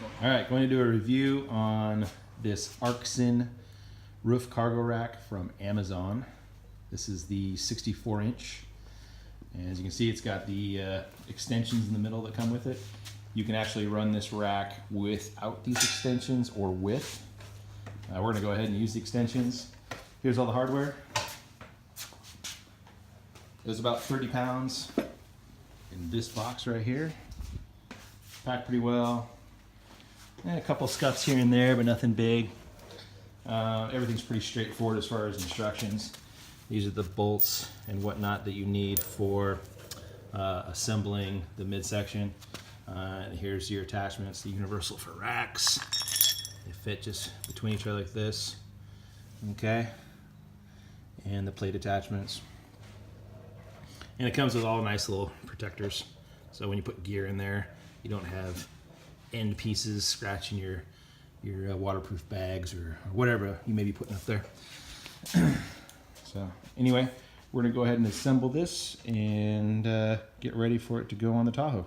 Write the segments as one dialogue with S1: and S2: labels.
S1: All right, going to do a review on this Arksen roof cargo rack from Amazon. This is the 64-inch. And as you can see, it's got the extensions in the middle that come with it. You can actually run this rack without these extensions or with. We're going to go ahead and use the extensions. Here's all the hardware. There's about 30 pounds in this box right here. Packed pretty well. A couple scuffs here and there, but nothing big. Everything's pretty straightforward as far as instructions. These are the bolts and whatnot that you need for assembling the midsection. And here's your attachments, the universal for racks. They fit just between each other like this. Okay. And the plate attachments. And it comes with all nice little protectors. So when you put gear in there, you don't have end pieces scratching your waterproof bags or whatever you may be putting up there. So anyway, we're gonna go ahead and assemble this and get ready for it to go on the Tahoe.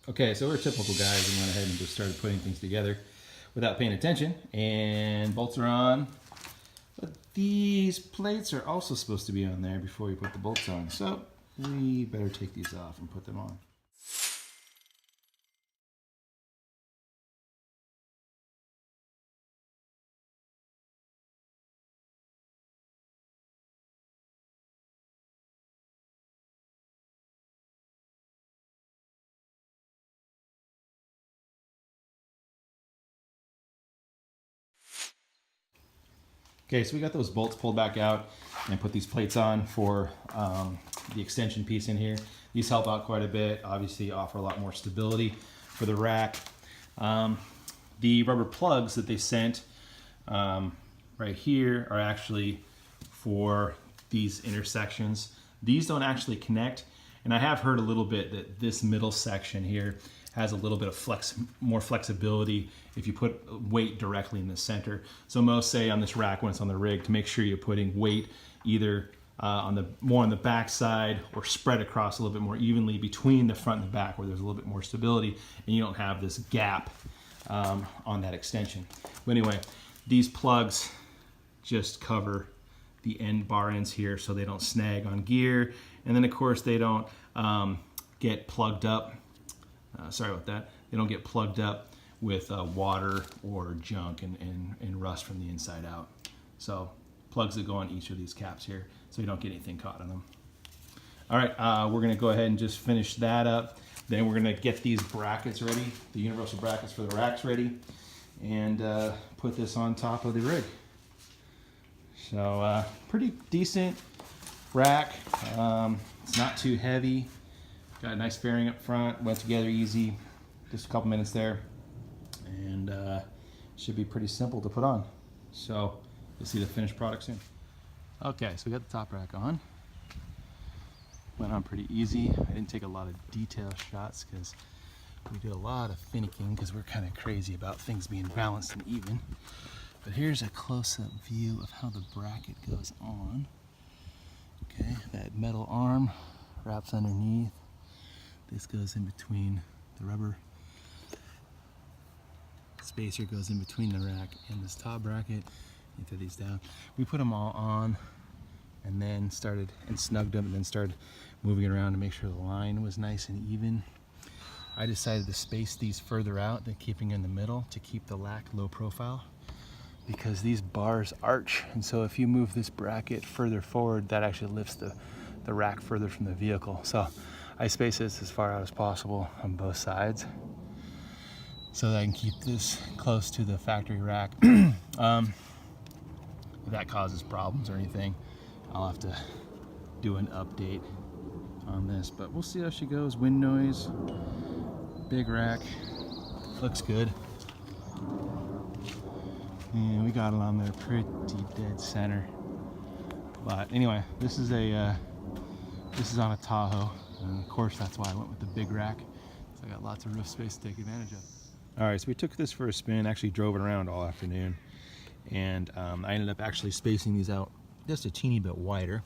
S1: Okay, so we're typical guys and went ahead and just started putting things together without paying attention, and bolts are on. But these plates are also supposed to be on there before we put the bolts on, so we better take these off and put them on. Okay, so we got those bolts pulled back out and put these plates on for the extension piece in here. These help out quite a bit, obviously offer a lot more stability for the rack. The rubber plugs that they sent right here are actually for these intersections. These don't actually connect, and I have heard a little bit that this middle section here has a little bit of more flexibility if you put weight directly in the center. So most say on this rack when it's on the rig to make sure you're putting weight either more on the back side or spread across a little bit more evenly between the front and the back where there's a little bit more stability and you don't have this gap on that extension. But anyway, these plugs just cover the end bar ends here so they don't snag on gear, and then of course they don't get plugged up. Sorry about that. They don't get plugged up with water or junk and rust from the inside out. So plugs that go on each of these caps here so you don't get anything caught on them. All right, we're gonna go ahead and just finish that up. Then we're gonna get these brackets ready, the universal brackets for the racks ready, and put this on top of the rig. So pretty decent rack. It's not too heavy. Got a nice fairing up front, went together easy, just a couple minutes there, and should be pretty simple to put on. So you'll see the finished product soon. Okay, so we got the top rack on. Went on pretty easy. I didn't take a lot of detail shots because we do a lot of finicking because we're kind of crazy about things being balanced and even. But here's a close-up view of how the bracket goes on. Okay, that metal arm wraps underneath. This goes in between the rubber spacer, goes in between the rack and this top bracket. You throw these down. We put them all on and then started and snugged them and then started moving it around to make sure the line was nice and even. I decided to space these further out than keeping in the middle to keep the rack low profile because these bars arch, and so if you move this bracket further forward, that actually lifts the rack further from the vehicle. So I space this as far out as possible on both sides so that I can keep this close to the factory rack. If that causes problems or anything, I'll have to do an update on this, but we'll see how she goes. Wind noise, big rack, looks good. And we got it on there pretty dead center. But anyway, this is on a Tahoe. And of course, that's why I went with the big rack. So I got lots of roof space to take advantage of. All right, so we took this for a spin, actually drove it around all afternoon. And I ended up actually spacing these out just a teeny bit wider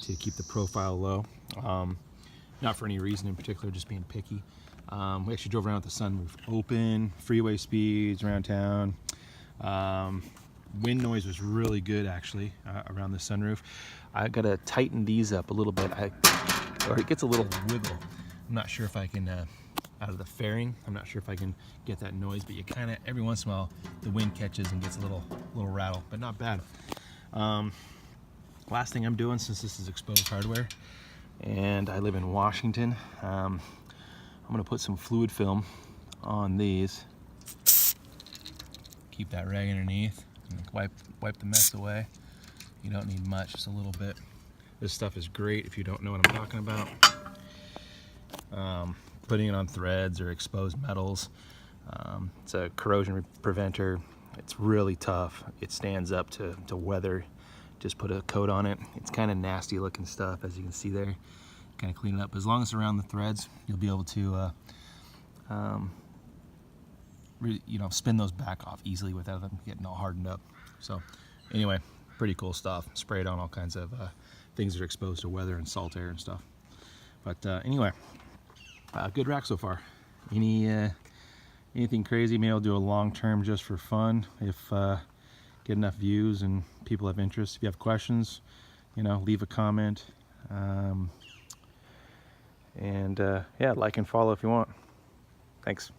S1: to keep the profile low. Not for any reason in particular, just being picky. We actually drove around with the sunroof open, freeway speeds around town. Wind noise was really good actually around the sunroof. I gotta tighten these up a little bit, or it gets a little wiggle. I'm not sure if I can, out of the fairing, I'm not sure if I can get that noise, but you kind of, every once in a while, the wind catches and gets a little rattle, but not bad. Last thing I'm doing, since this is exposed hardware, and I live in Washington, I'm gonna put some fluid film on these. Keep that rag underneath, and wipe the mess away. You don't need much, just a little bit. This stuff is great if you don't know what I'm talking about. Putting it on threads or exposed metals. It's a corrosion preventer. It's really tough. It stands up to weather. Just put a coat on it. It's kind of nasty looking stuff, as you can see there. Kind of clean it up. As long as it's around the threads, you'll be able to really, spin those back off easily without them getting all hardened up. So anyway, pretty cool stuff. Sprayed on all kinds of things that are exposed to weather and salt air and stuff. But anyway, good rack so far. Anything crazy, maybe I'll do a long term just for fun if get enough views and people have interest. If you have questions, leave a comment. Yeah, like and follow if you want. Thanks.